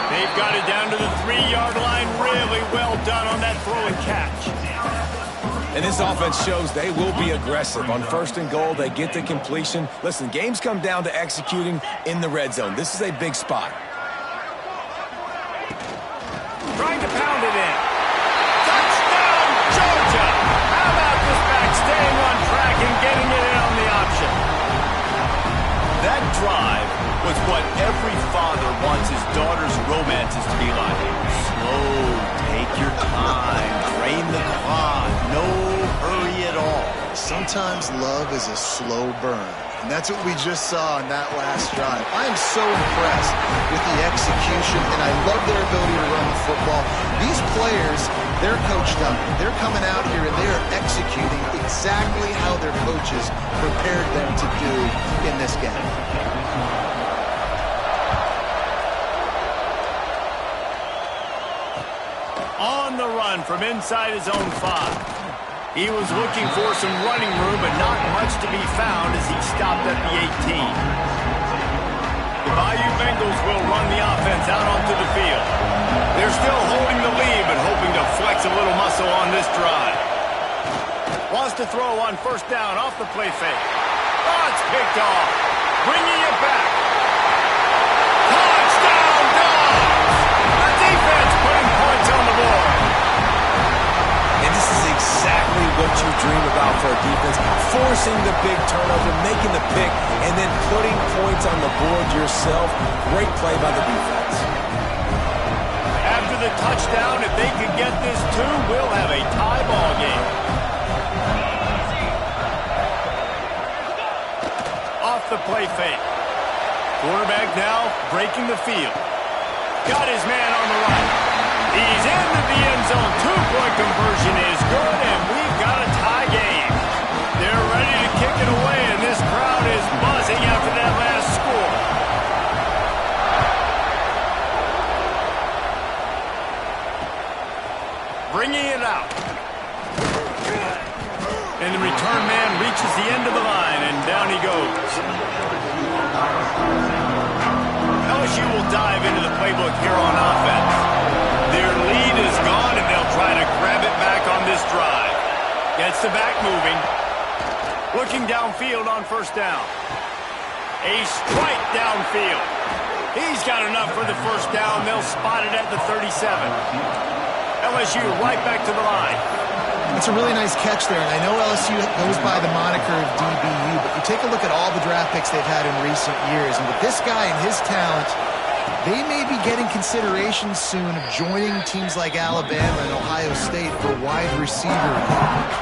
They've got it down to the 3-yard line. Really well done on that throw and catch. And this offense shows they will be aggressive. On 1st and goal, they get the completion. Listen, games come down to executing in the red zone. This is a big spot. Trying to pound it in. Touchdown, Georgia! How about this back staying on track and getting it in on the option? That drive was what every father wants his daughter's romances to be like. Slow, take your time, drain the clock, no hurry at all. Sometimes love is a slow burn, and that's what we just saw in that last drive. I am so impressed with the execution, and I love their ability to run the football. These players, they're coached up. They're coming out here, and they're executing exactly how their coaches prepared them to do in this game. On the run from inside his own 5. He was looking for some running room, but not much to be found as he stopped at the 18. The The Bayou Bengals will run the offense out onto the field. They're still holding the lead, but hoping to flex a little muscle on this drive. Wants to throw on first down off the play fake. Oh, it's picked off. Bringing it back. Touchdown, Dogs! The defense putting points on the board. And this is exactly what you dream about for a defense. Forcing the big turnover, making the pick, and then putting points on the board yourself. Great play by the defense. After the touchdown, if they could get this too, we'll have a tie ball game. Off the play fake. Quarterback now breaking the field. Got his man on the right. He's into the end zone. Two-point conversion is good, and we've got a tie game. They're ready to kick it away, and this crowd is buzzing after that last score. Bringing it out. And the return man reaches the end of the line, and down he goes. LSU will dive into the playbook here on offense. Their lead is gone, and they'll try to grab it back on this drive. Gets the back moving. Looking downfield on first down. A strike downfield. He's got enough for the first down. They'll spot it at the 37. LSU right back to the line. It's a really nice catch there, and I know LSU goes by the moniker of DBU, but you take a look at all the draft picks they've had in recent years, and with this guy and his talent, they may be getting consideration soon of joining teams like Alabama and Ohio State for wide receiver.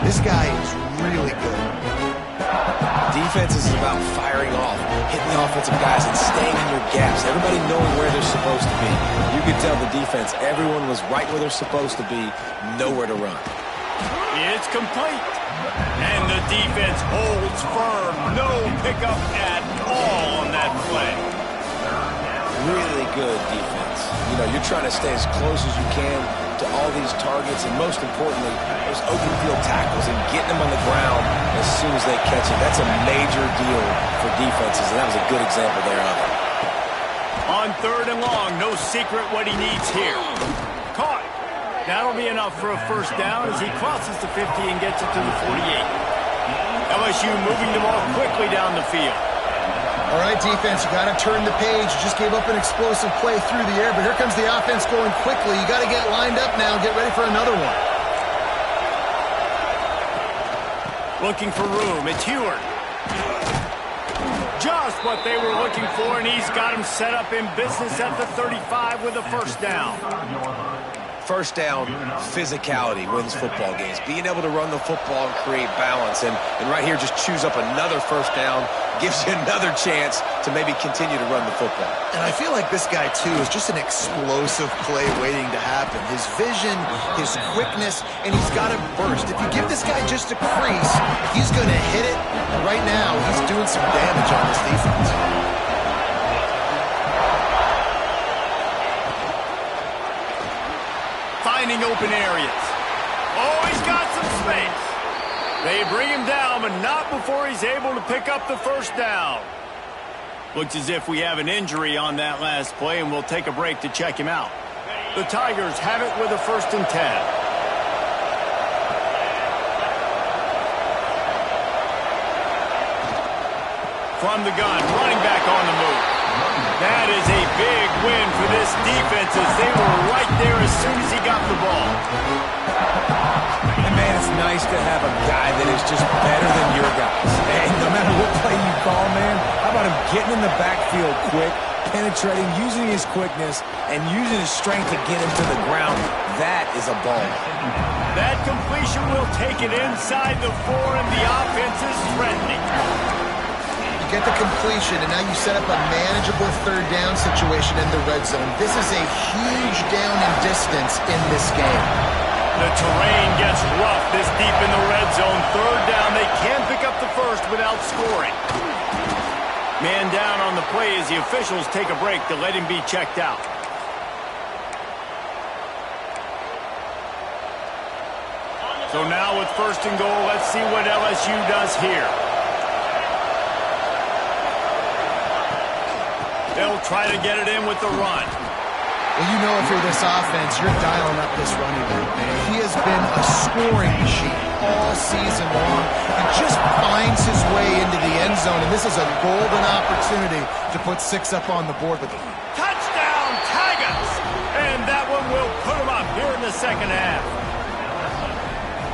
This guy is really good. Defense is about firing off, hitting the offensive guys, and staying in your gaps. Everybody knowing where they're supposed to be. You could tell the defense, everyone was right where they're supposed to be, nowhere to run. It's complete. And the defense holds firm. No pickup at all on that play. Really good defense. You know, you're trying to stay as close as you can to all these targets, and most importantly, those open field tackles and getting them on the ground as soon as they catch it. That's a major deal for defenses, and that was a good example there of it. On third and long, no secret what he needs here. Caught. That'll be enough for a first down as he crosses the 50 and gets it to the 48. LSU moving the ball quickly down the field. All right, defense, you got to turn the page. You just gave up an explosive play through the air, but here comes the offense going quickly. You got to get lined up now and get ready for another one. Looking for room. It's Heward. Just what they were looking for, and he's got him set up in business at the 35 with a first down. First down, physicality wins football games. Being able to run the football and create balance. And right here, just choose up another first down, gives you another chance to maybe continue to run the football. And I feel like this guy, too, is just an explosive play waiting to happen. His vision, his quickness, and he's got a burst. If you give this guy just a crease, he's going to hit it. And right now, he's doing some damage on this defense. Finding open areas. Oh, he's got some space. They bring him down, but not before he's able to pick up the first down. Looks as if we have an injury on that last play, and we'll take a break to check him out. The Tigers have it with a 1st and 10. From the gun, running back on the move. That is a big win for this defense as they were right there as soon as he got the ball. And man, it's nice to have a guy that is just better than your guys. And no matter what play you call, man, how about him getting in the backfield quick, penetrating, using his quickness, and using his strength to get him to the ground. That is a ball. That completion will take it inside the 4, and the offense is threatening. Get the completion, and now you set up a manageable third down situation in the red zone. This is a huge down in distance in this game. The terrain gets rough this deep in the red zone. Third down, they can't pick up the first without scoring. Man down on the play as the officials take a break to let him be checked out. So now with 1st and goal, let's see what LSU does here. They'll try to get it in with the run. Well, you know if you're this offense, you're dialing up this running back, man. He has been a scoring machine all season long. He just finds his way into the end zone, and this is a golden opportunity to put 6 up on the board. But Touchdown, Tigers! And that one will put them up here in the second half.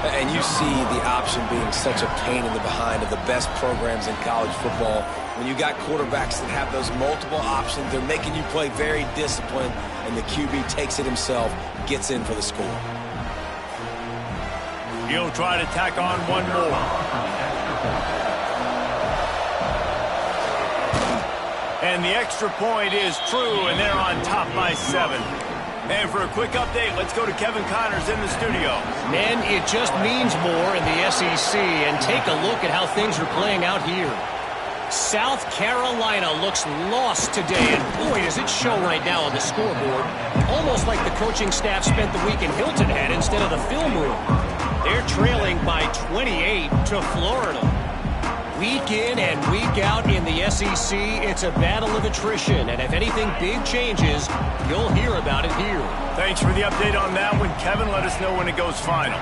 And you see the option being such a pain in the behind of the best programs in college football. When you got quarterbacks that have those multiple options, they're making you play very disciplined, and the QB takes it himself, gets in for the score. He'll try to tack on one more. And the extra point is true, and they're on top by 7. And for a quick update, let's go to Kevin Connors in the studio. Man, it just means more in the SEC, and take a look at how things are playing out here. South Carolina looks lost today, and boy, does it show right now on the scoreboard. Almost like the coaching staff spent the week in Hilton Head instead of the film room. They're trailing by 28 to Florida. Week in and week out in the SEC, it's a battle of attrition, and if anything big changes, you'll hear about it here. Thanks for the update on that one, Kevin. Let us know when it goes final.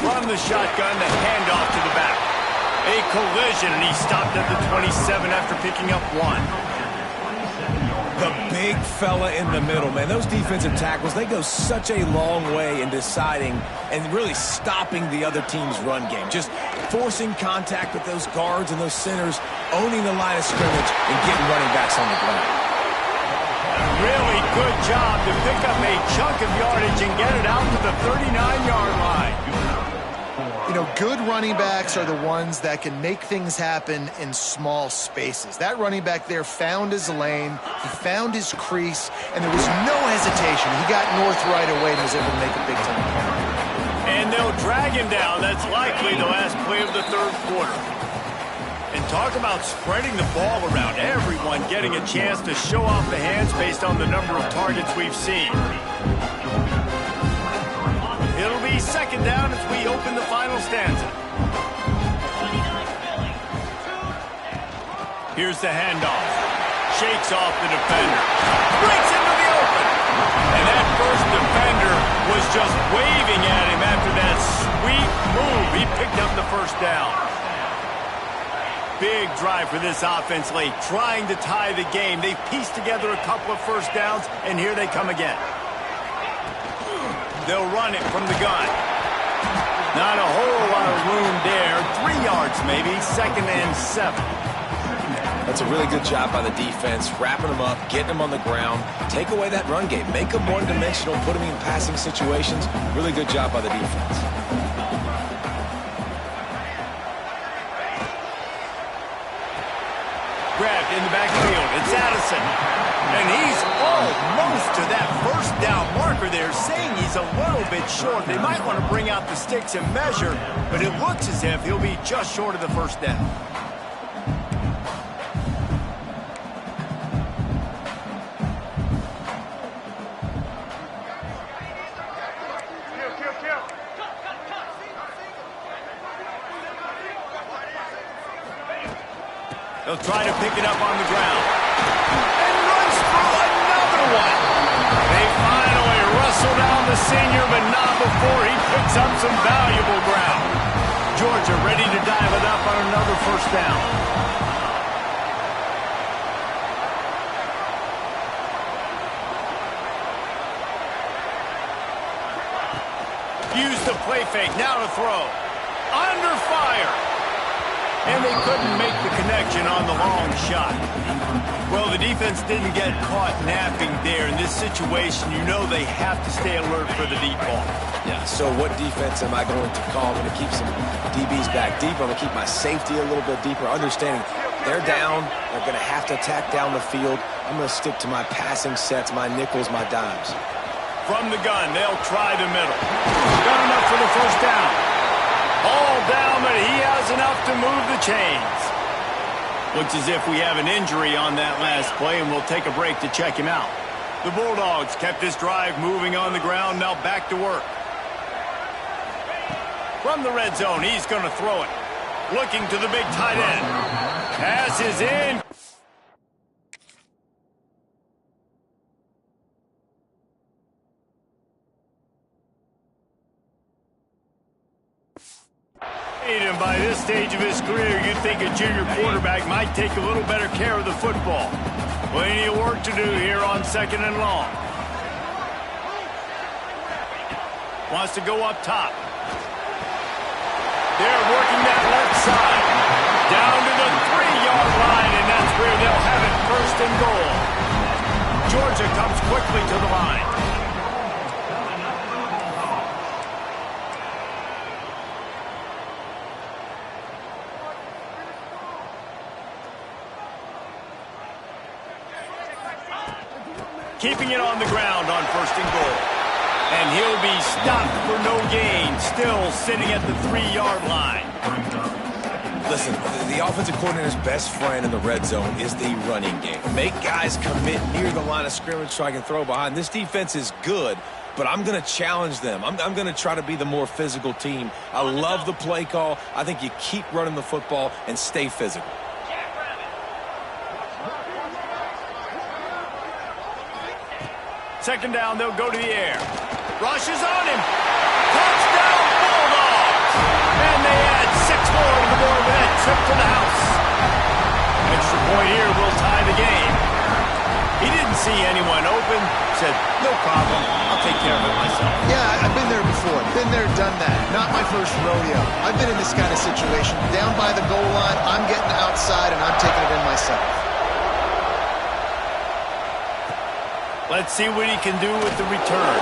From the shotgun, the handoff to the back. A collision, and he stopped at the 27 after picking up 1. The big fella in the middle, man. Those defensive tackles, they go such a long way in deciding and really stopping the other team's run game. Just forcing contact with those guards and those centers, owning the line of scrimmage, and getting running backs on the ground. Really good job to pick up a chunk of yardage and get it out to the 39-yard line. you know, good running backs are the ones that can make things happen in small spaces. That running back there found his lane, he found his crease, and there was no hesitation. He got north right away and was able to make a big-time play. And they'll drag him down. That's likely the last play of the third quarter. And talk about spreading the ball around. Everyone getting a chance to show off the hands based on the number of targets we've seen. It'll be second down as we open the final stanza. Here's the handoff. Shakes off the defender. Breaks into the open. And that first defender was just waving at him after that sweet move. He picked up the first down. Big drive for this offense late, trying to tie the game. They've pieced together a couple of first downs, and here they come again. They'll run it from the gun. Not a whole lot of room there. 3 yards maybe, 2nd and 7. That's a really good job by the defense, wrapping them up, getting them on the ground, take away that run game, make them one-dimensional, put them in passing situations. Really good job by the defense. Grabbed in the backfield. It's Addison. And he's almost to that first down marker there, saying he's a little bit short. They might want to bring out the sticks and measure, but it looks as if he'll be just short of the first down. They'll try to pick it up on the ground. And runs through another one. They finally wrestle down the senior, but not before he picks up some valuable ground. Georgia ready to dial it up on another first down. Use the play fake, now to throw. Under fire. And they couldn't make the connection on the long shot. Well, the defense didn't get caught napping there. In this situation, you know they have to stay alert for the deep ball. Yeah, so what defense am I going to call? I'm going to keep some DBs back deep. I'm going to keep my safety a little bit deeper, understanding they're down. They're going to have to attack down the field. I'm going to stick to my passing sets, my nickels, my dimes. From the gun, they'll try the middle. Got enough for the first down. All down, but he has enough to move the chains. Looks as if we have an injury on that last play, and we'll take a break to check him out. The Bulldogs kept this drive moving on the ground, now back to work. From the red zone, he's going to throw it. Looking to the big tight end. Pass is in. And by this stage of his career, you'd think a junior quarterback might take a little better care of the football. Plenty of work to do here on 2nd and long. Wants to go up top. They're working that left side. Down to the 3-yard line, and that's where they'll have it, 1st and goal. Georgia comes quickly to the line. Keeping it on the ground on 1st and goal. And he'll be stopped for no gain, still sitting at the 3-yard line. Listen, the offensive coordinator's best friend in the red zone is the running game. Make guys commit near the line of scrimmage so I can throw behind. This defense is good, but I'm going to challenge them. I'm going to try to be the more physical team. I love the play call. I think you keep running the football and stay physical. Second down, they'll go to the air. Rush is on him. Touchdown, Bulldogs! And they add 6 more to the board with that trip to the house. Extra point here will tie the game. He didn't see anyone open. Said, no problem. I'll take care of it myself. Yeah, I've been there before. Been there, done that. Not my first rodeo. I've been in this kind of situation. Down by the goal line, I'm getting outside, and I'm taking it in myself. Let's see what he can do with the return.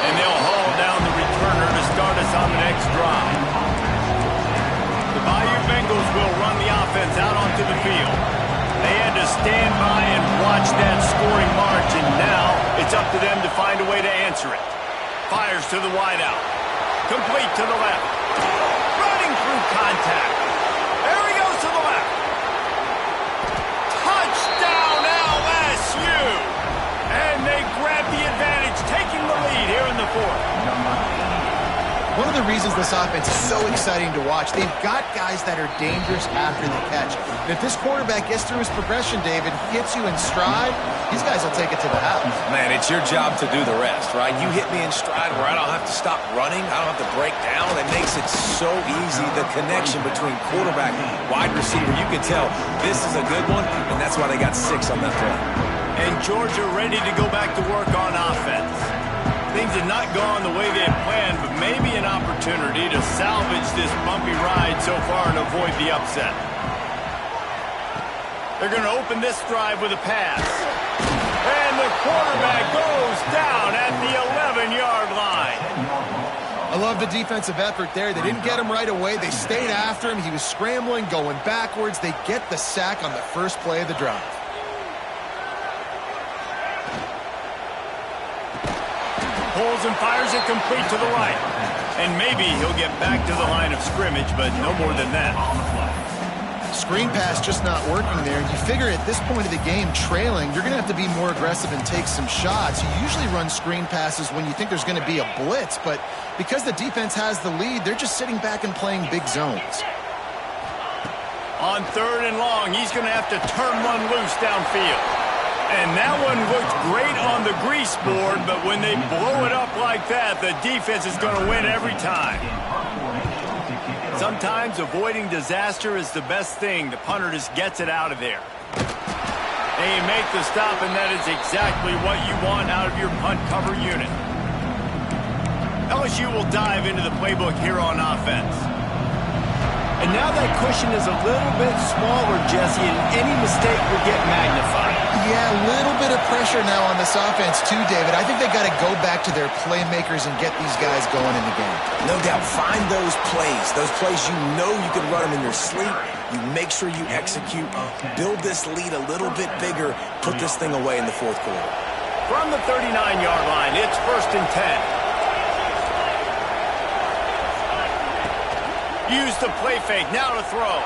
And they'll haul down the returner to start us on the next drive. The Bayou Bengals will run the offense out onto the field. They had to stand by and watch that scoring march, and now it's up to them to find a way to answer it. Fires to the wideout. Complete to the left. Running through contact. There he goes to the left. Touchdown LSU! And they grab the advantage, taking the lead here in the 4th. One of the reasons this offense is so exciting to watch, they've got guys that are dangerous after the catch. And if this quarterback gets through his progression, David, gets you in stride, these guys will take it to the house. Man, it's your job to do the rest, right? You hit me in stride where I don't have to stop running. I don't have to break down. It makes it so easy, the connection between quarterback and wide receiver. You can tell this is a good one, and that's why they got 6 on that play. And Georgia ready to go back to work on offense. Things have not gone the way they had planned, but maybe an opportunity to salvage this bumpy ride so far and avoid the upset. They're going to open this drive with a pass. And the quarterback goes down at the 11-yard line. I love the defensive effort there. They didn't get him right away. They stayed after him. He was scrambling, going backwards. They get the sack on the first play of the drive. Pulls and fires it complete to the right. And maybe he'll get back to the line of scrimmage, but no more than that. Screen pass just not working there. You figure at this point of the game, trailing, you're going to have to be more aggressive and take some shots. You usually run screen passes when you think there's going to be a blitz, but because the defense has the lead, they're just sitting back and playing big zones. On 3rd and long, he's going to have to turn one loose downfield. And that one looked great on the grease board, but when they blow it up like that, the defense is going to win every time. Sometimes avoiding disaster is the best thing. The punter just gets it out of there. They make the stop, and that is exactly what you want out of your punt cover unit. LSU will dive into the playbook here on offense. And now that cushion is a little bit smaller, Jesse, and any mistake will get magnified. Yeah, a little bit of pressure now on this offense too, David. I think they got to go back to their playmakers and get these guys going in the game. No doubt. Find those plays you know you can run them in your sleep. You make sure you execute. Build this lead a little bit bigger. Put this thing away in the 4th quarter. From the 39-yard line, it's 1st and 10. Use the play fake, now to throw.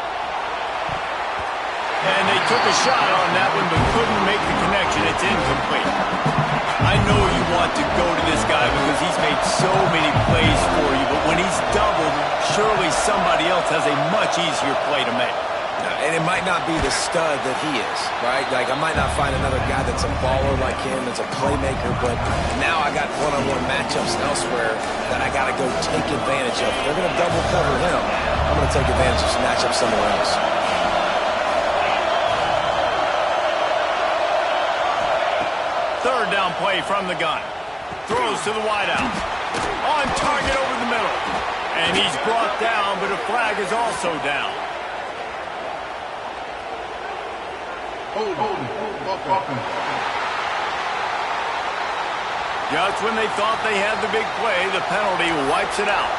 And they took a shot on that one, but couldn't make the connection. It's incomplete. I know you want to go to this guy because he's made so many plays for you, but when he's doubled, surely somebody else has a much easier play to make. And it might not be the stud that he is, right? Like, I might not find another guy that's a baller like him, that's a playmaker, but now I got one-on-one matchups elsewhere that I got to go take advantage of. They're going to double cover him. I'm going take advantage of some matchup somewhere else. Third down play from the gun. Throws to the wideout. On target over the middle. And he's brought down, but a flag is also down. Offense. Just when they thought they had the big play, the penalty wipes it out.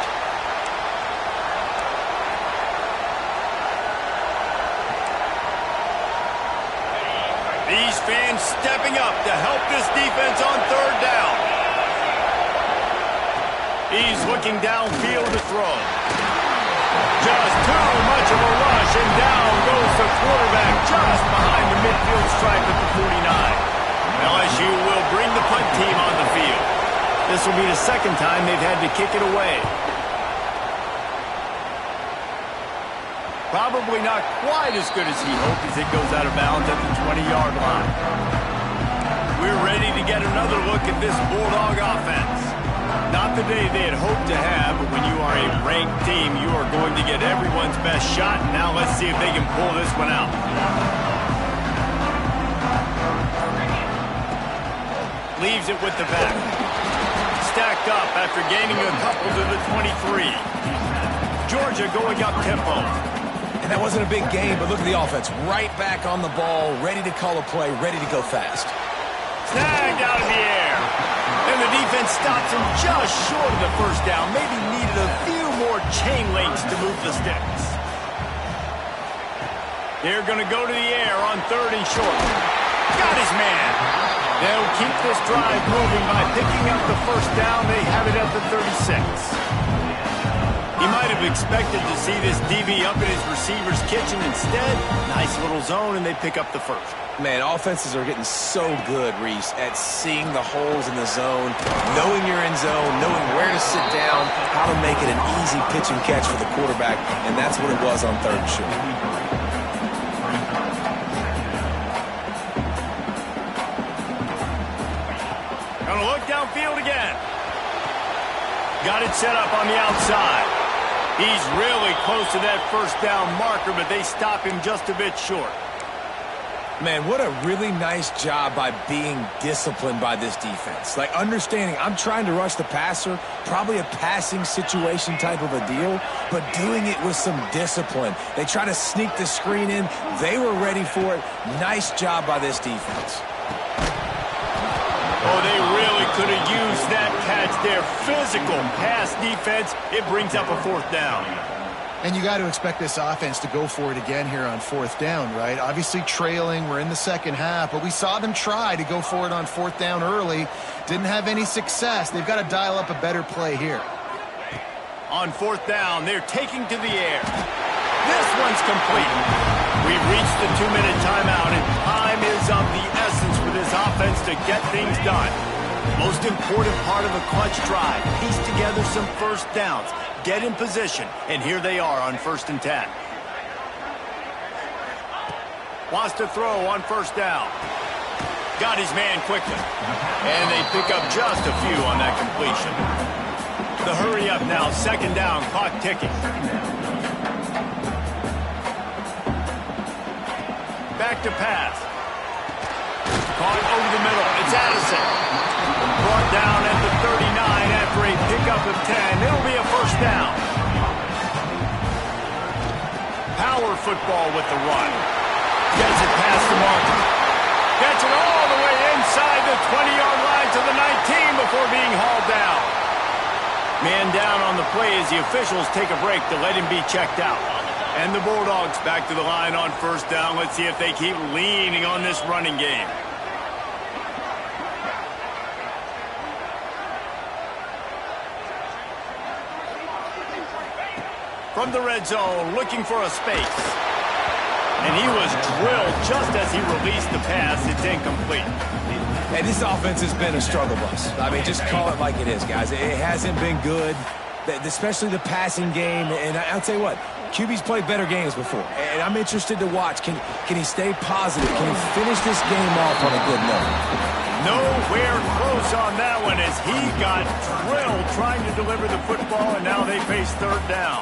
These fans stepping up to help this defense on third down. He's looking downfield to throw. Just too much of a rush, and down goes the quarterback just behind the midfield stripe at the 49. LSU will bring the punt team on the field. This will be the second time they've had to kick it away. Probably not quite as good as he hoped as it goes out of bounds at the 20-yard line. We're ready to get another look at this Bulldog offense. Not the day they had hoped to have, but when you are a ranked team, you are going to get everyone's best shot. Now let's see if they can pull this one out. Leaves it with the back. Stacked up after gaining a couple to the 23. Georgia going up tempo. And that wasn't a big game, but look at the offense. Right back on the ball, ready to call a play, ready to go fast. Snagged out of the air. And the defense stops him just short of the first down. Maybe needed a few more chain links to move the sticks. They're going to go to the air on third and short. Got his man. They'll keep this drive moving by picking up the first down. They have it at the 36. He might have expected to see this DB up in his receiver's kitchen. Instead, nice little zone, and they pick up the first. Man, offenses are getting so good, Reese, at seeing the holes in the zone, knowing you're in zone, knowing where to sit down, how to make it an easy pitch and catch for the quarterback, and that's what it was on third and short. Gonna look downfield again. Got it set up on the outside. He's really close to that first down marker, but they stop him just a bit short. Man, what a really nice job by being disciplined by this defense. Like, understanding I'm trying to rush the passer, probably a passing situation type of a deal, but doing it with some discipline. They try to sneak the screen in. They were ready for it. Nice job by this defense. Oh, they really could have used that catch there. Physical pass defense. It brings up a fourth down. And you got to expect this offense to go for it again here on fourth down, right? Obviously trailing, we're in the second half, but we saw them try to go for it on fourth down early. Didn't have any success. They've got to dial up a better play here. On fourth down, they're taking to the air. This one's complete. We've reached the 2-minute timeout, and time is of the essence for this offense to get things done. Most important part of a clutch drive, piece together some first downs, get in position, and here they are on 1st and 10. Wants to throw on first down. Got his man quickly. And they pick up just a few on that completion. The hurry up now, 2nd down, clock ticking. Back to pass. Caught over the middle. It's Addison. Brought down at the 39 after a pickup of 10. It'll be a first down. Power football with the run. Gets it past the marker. Gets it all the way inside the 20-yard line to the 19 before being hauled down. Man down on the play as the officials take a break to let him be checked out. And the Bulldogs back to the line on first down. Let's see if they keep leaning on this running game. From the red zone, looking for a space. And he was drilled just as he released the pass. It's incomplete. Hey, this offense has been a struggle bus. I mean, just call it like it is, guys. It hasn't been good, especially the passing game. And I'll tell you what, QB's played better games before. And I'm interested to watch. Can he stay positive? Can he finish this game off on a good note? Nowhere close on that one as he got drilled trying to deliver the football, and now they face third down.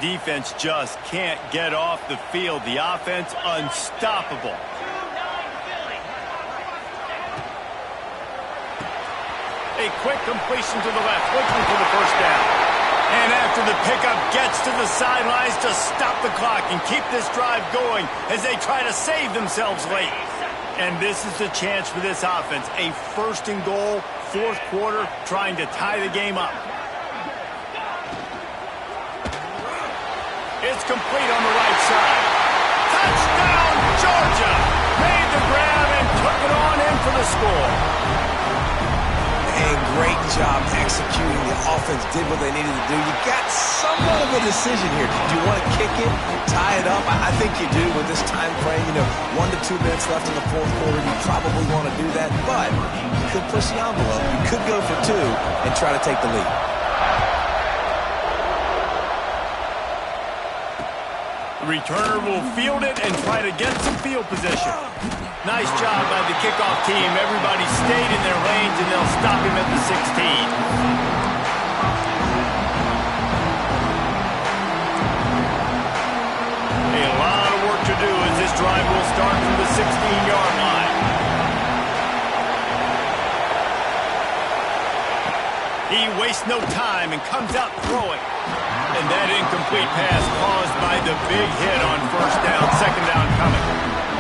defense just can't get off the field. The offense unstoppable. A quick completion to the left, looking for the first down. And after the pickup, gets to the sidelines to stop the clock and keep this drive going as they try to save themselves late. And this is the chance for this offense. A first and goal, fourth quarter, trying to tie the game up. It's complete on the right side. Touchdown, Georgia! Made the grab and took it on in for the score. And great job executing. The offense did what they needed to do. You got somewhat of a decision here. Do you want to kick it, tie it up? I think you do with this time frame. 1 to 2 minutes left in the fourth quarter. You probably want to do that, but you could push the envelope. You could go for 2 and try to take the lead. The returner will field it and try to get some field position. Nice job by the kickoff team. Everybody stayed in their lanes, and they'll stop him at the 16. A lot of work to do as this drive will start from the 16-yard line. He wastes no time and comes out throwing. And that incomplete pass caused by the big hit on first down, second down coming.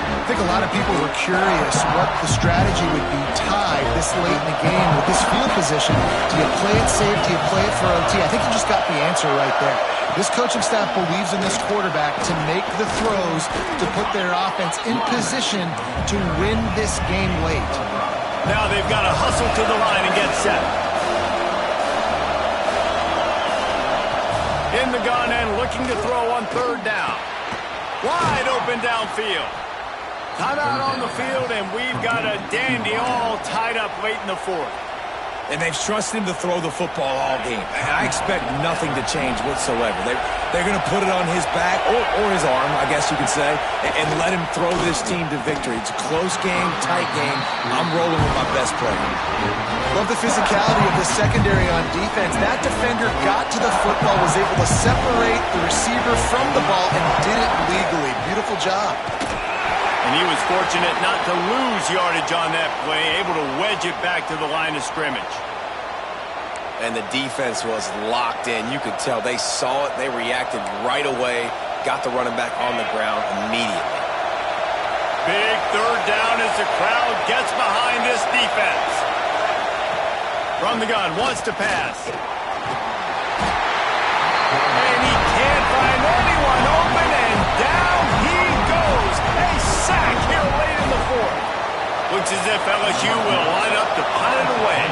I think a lot of people were curious what the strategy would be tied this late in the game with this field position. Do you play it safe? Do you play it for OT? I think you just got the answer right there. This coaching staff believes in this quarterback to make the throws to put their offense in position to win this game late. Now they've got to hustle to the line and get set. In the gun and looking to throw on third down. Wide open downfield. Timeout on the field, and we've got a dandy all tied up late in the fourth. And they've trusted him to throw the football all game. And I expect nothing to change whatsoever. They're going to put it on his back, or his arm, I guess you could say, and let him throw this team to victory. It's a close game, tight game. I'm rolling with my best player. Love the physicality of the secondary on defense. That defender got to the football, was able to separate the receiver from the ball, and did it legally. Beautiful job. And he was fortunate not to lose yardage on that play, able to wedge it back to the line of scrimmage. And the defense was locked in. You could tell they saw it. They reacted right away, got the running back on the ground immediately. Big third down as the crowd gets behind this defense. From the gun, wants to pass. And he can't find anyone open, and down he goes. A sack here late in the fourth. Looks as if LSU will line up to punt it away.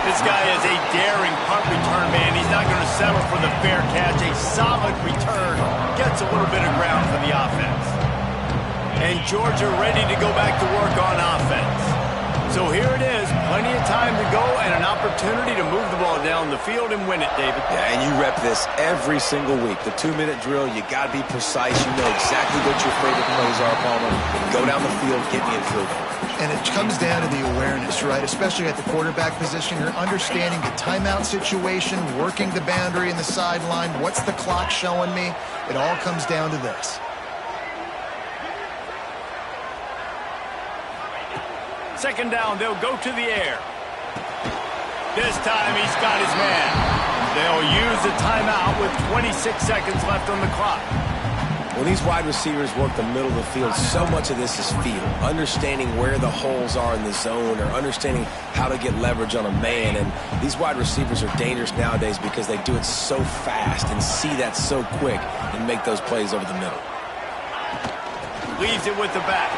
This guy is a daring punt return man. He's not going to settle for the fair catch. A solid return. Gets a little bit of ground for the offense. And Georgia ready to go back to work on offense. So here it is. Plenty of time to go and an opportunity to move the ball down the field and win it, David. Yeah, and you rep this every single week. The 2-minute drill, you got to be precise. You know exactly what your favorite plays are, Palmer. Go down the field, get me in field goal. And it comes down to the awareness, right? Especially at the quarterback position. You're understanding the timeout situation, working the boundary in the sideline. What's the clock showing me? It all comes down to this. Second down, they'll go to the air. This time he's got his man. They'll use the timeout with 26 seconds left on the clock. When these wide receivers work the middle of the field, so much of this is feel. Understanding where the holes are in the zone or understanding how to get leverage on a man. And these wide receivers are dangerous nowadays because they do it so fast and see that so quick and make those plays over the middle. Leaves it with the back.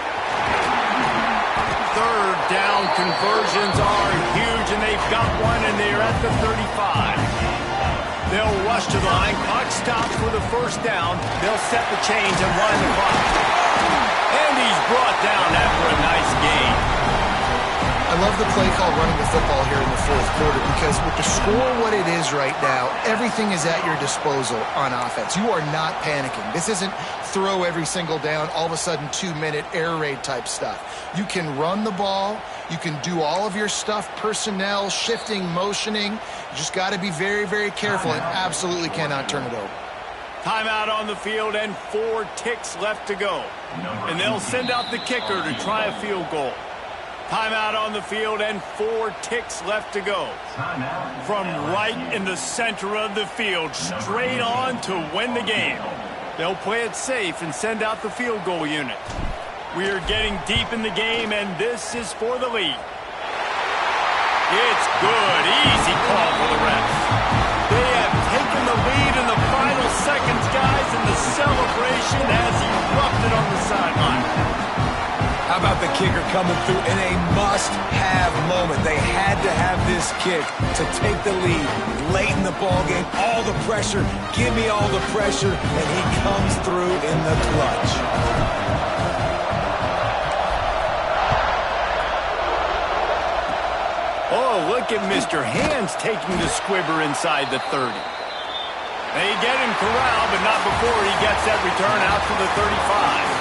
Third down conversions are huge, and they've got one, and they're at the 35. They'll rush to the line. Clock stops for the first down. They'll set the change and wind the clock. And he's brought down after a nice gain. I love the play call running the football here in the fourth quarter because with the score what it is right now, everything is at your disposal on offense. You are not panicking. This isn't throw every single down, all of a sudden 2-minute air raid type stuff. You can run the ball. You can do all of your stuff, personnel, shifting, motioning. You just got to be very, very careful and absolutely cannot turn it over. Timeout on the field and 4 ticks left to go. And they'll send out the kicker to try a field goal. Timeout on the field and 4 ticks left to go. From right in the center of the field, straight on to win the game. They'll play it safe and send out the field goal unit. We are getting deep in the game, and this is for the lead. It's good. Easy call for the refs. They have taken the lead in the final seconds, guys, and the celebration has erupted on the sideline. How about the kicker coming through in a must-have moment? They had to have this kick to take the lead late in the ballgame. All the pressure, give me all the pressure, and he comes through in the clutch. Oh, look at Mr. Hands taking the squibber inside the 30. They get him corralled, but not before he gets that return out to the 35.